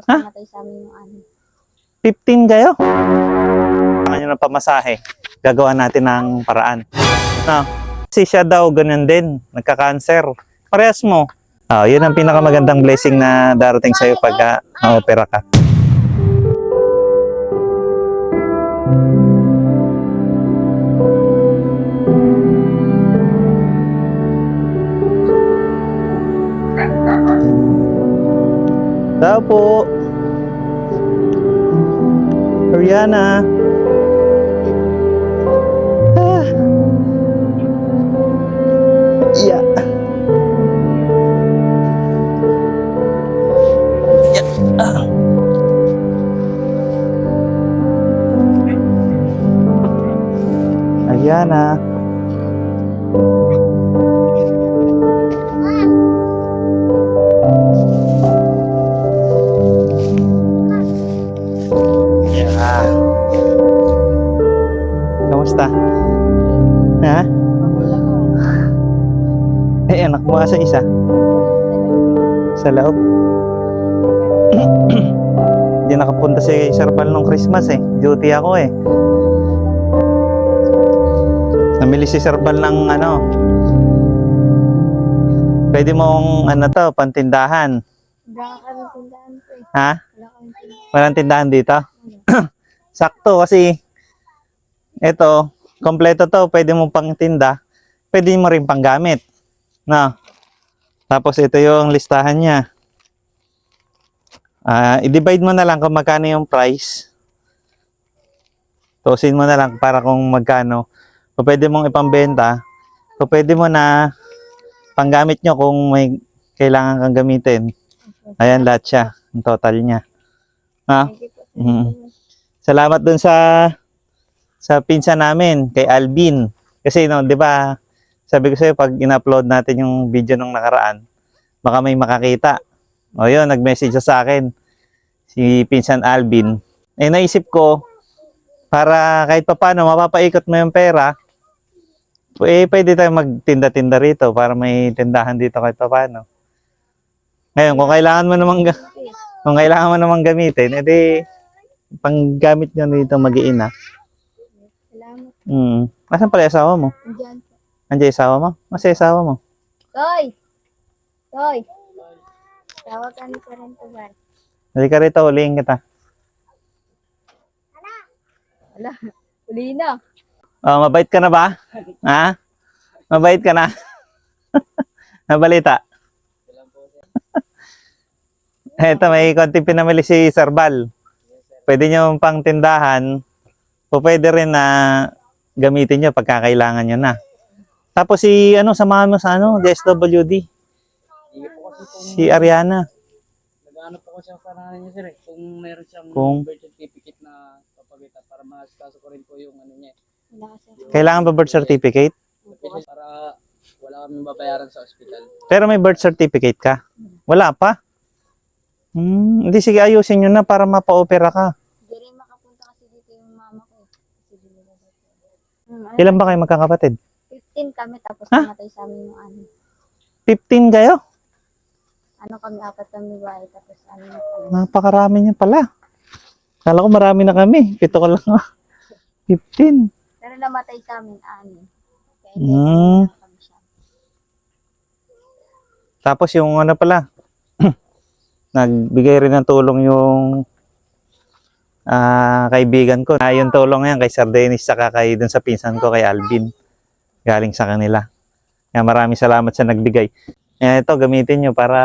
Tapos Ha? namatay sa amin yung ano. 15 kayo? Kailangan nyo ng pamasahe. Gagawa natin ng paraan. No? Kasi siya daw, ganun din. Nagka-cancer. Parehas mo. Yun ang pinakamagandang blessing na darating sa'yo pag na-opera ka. Tao po. Ariana. Yeah. Ariana. Yeah. Kamusta? Ha? Anak mo asa isa? Sa loob? Hindi nakapunta si Sir Pal nung Christmas Duty ako Namili si Sir Pal ng pwede mong pantindahan. Wala kami tindahan po Ha? Wala kami tindahan. Walang tindahan dito? Sakto kasi ito, kompleto to. Pwede mo pang tinda. Pwede mo rin pang gamit. No? Tapos ito yung listahan niya. I-divide mo na lang kung magkano yung price. Tusin mo na lang para kung magkano. Kung pwede mong ipambenta. Kung pwede mo na panggamit nyo kung may kailangan kang gamitin. Ayan lahat siya. Yung total niya. Ha? Thank you po. Salamat dun sa pinsan namin, kay Alvin. Kasi 'di ba? Sabi ko sa'yo, pag in-upload natin yung video nung nakaraan, baka may makakita. O yun, nag-message siya sa akin, si Pinsan Alvin. Naisip ko, para kahit papaano, mapapaikot mo yung pera, pwede tayong magtinda-tinda rito para may tindahan dito kahit papaano. Ngayon, kung kailangan mo namang gamitin, edi panggamit nyo dito mag-iina. Salamat. Asan pala yung asawa mo? Andiyan po. Andiyan yung asawa mo? Masa yung asawa mo? Toy! Toy! Tawag ka ni Parento Bar. Halika rito, ulihin kita. Wala. Uli na. Mabait ka na ba? Ha? Mabait ka na? Nabalita? Eto, may konting pinamili si Sir Bal. Pwede nyo pang tindahan. O pwede rin na gamitin nyo pagka kailangan nyo na. Tapos samahan mo sa DSWD. Si Ariana. Nag-ano po ko siya sa nanay niya sir kung meron siyang Kung- birth certificate na papagita para mas-kaso ko rin po yung niya. Wala kasi. Kailangan ba birth certificate? Para wala kaming babayaran sa ospital. Pero may birth certificate ka? Wala pa? Hindi, sige, ayusin nyo na para mapa-opera ka. Hindi rin makapunta kasi dito yung mama ko. Kasi di nila dito. Ilan ba kayo magkakapatid? 15 kami tapos Ha? namatay sa amin yung ano. 15 kayo? Ano kami, 4 kami bahay tapos ano. Napakarami niyo pala. Kala ko marami na kami. 7 ko lang. 15. Pero namatay sa amin, ano. Kaya Hmm. hindi kami siya. Tapos yung pala, nagbigay rin ng tulong yung kaibigan ko. Yung tulong yan kay Sir Dennis saka kay dun sa pinsan ko kay Alvin. Galing sa kanila. Kaya maraming salamat sa nagbigay. Ito, gamitin nyo para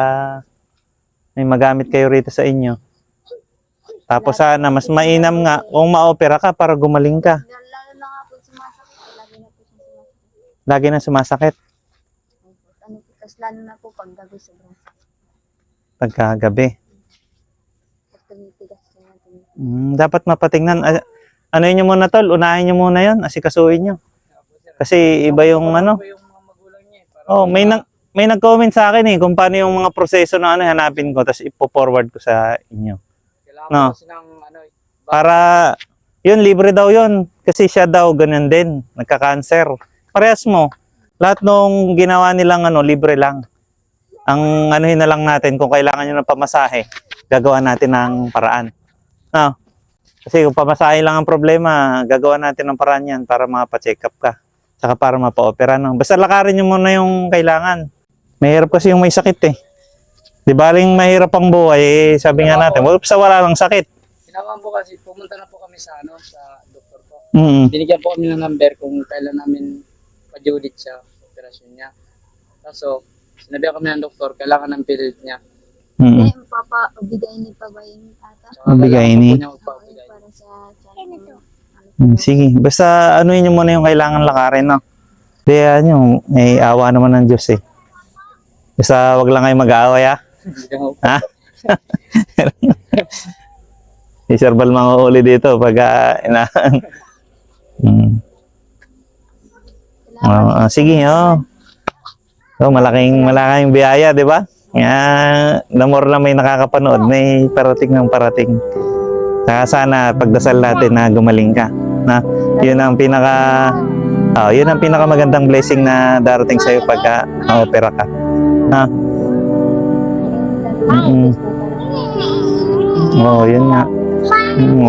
may magamit kayo rito sa inyo. Tapos sana, mas mainam nga kung ma-opera ka para gumaling ka. Lalo na nga po sumasakit. Lagi na po siya sumasakit. Lagi na sumasakit Ano po, tapos lalo na po pag gabi sobrang sakit. pagkagabi. Tapos tumitigas siya na tumitigas. Dapat mapatingnan. Ano nyo muna tol? Unahin nyo muna yun. Asikasuhin nyo. Kasi iba yung Po yung mga magulang niya para May nag-comment sa akin kung paano yung mga proseso na hanapin ko tapos ipo-forward ko sa inyo. kailangan No. po kasi ng Para, yun, libre daw yun. Kasi siya daw, ganun din. Nagka-cancer. Parehas mo. Lahat nung ginawa nilang libre lang. Ang anuhin na lang natin kung kailangan nyo ng pamasahe. gagawa natin ng paraan. No? Kasi kung pamasahe lang ang problema, gagawa natin ng paraan yan para mapa-check up ka. Saka para mapa-opera. No? Basta lakarin nyo muna yung kailangan. Mahirap kasi yung may sakit eh. Di baling mahirap ang buhay, eh, sabi nga natin, wala lang sakit. Ginawa po kasi, pumunta na po kami sa doktor po. Mm. Binigyan po kami ng number kung kailan namin pa-due sa operasyon niya. Kaso, sinabi kami ng doktor, kailangan ng period niya. Mm. Eh, bigay ni pa ba yung ata? Saka Bigay kailangan ni. po niya magpapabigay. Para sa Sige, basta anuin nyo muna yung kailangan lakarin, no? Kaya nyo, may awa naman ng Diyos eh. Basta wag lang kayo mag-aaway, ha? Ha? Si Sir Bal manguhuli dito pag sige, oh. So, malaking biyaya, di ba? The more na may nakakapanood, may parating ng parating. Saka sana pagdasal natin na gumaling ka. Na, yun ang pinakamagandang blessing na darating sa'yo pagka na-opera ka. Ha? Oo, yun nga.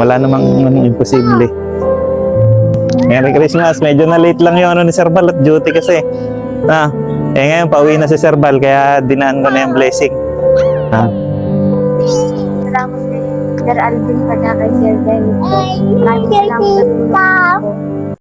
Wala namang imposible. Merry Christmas. Medyo na late lang yung ni Sir Bal at duty kasi. Ngayon, pauwi na si Sir Bal, kaya dinaan ko na yung blessing. Salamat kay Sir Alvin pagka kay Sir Dennis. Maraming salamat sa tulong po.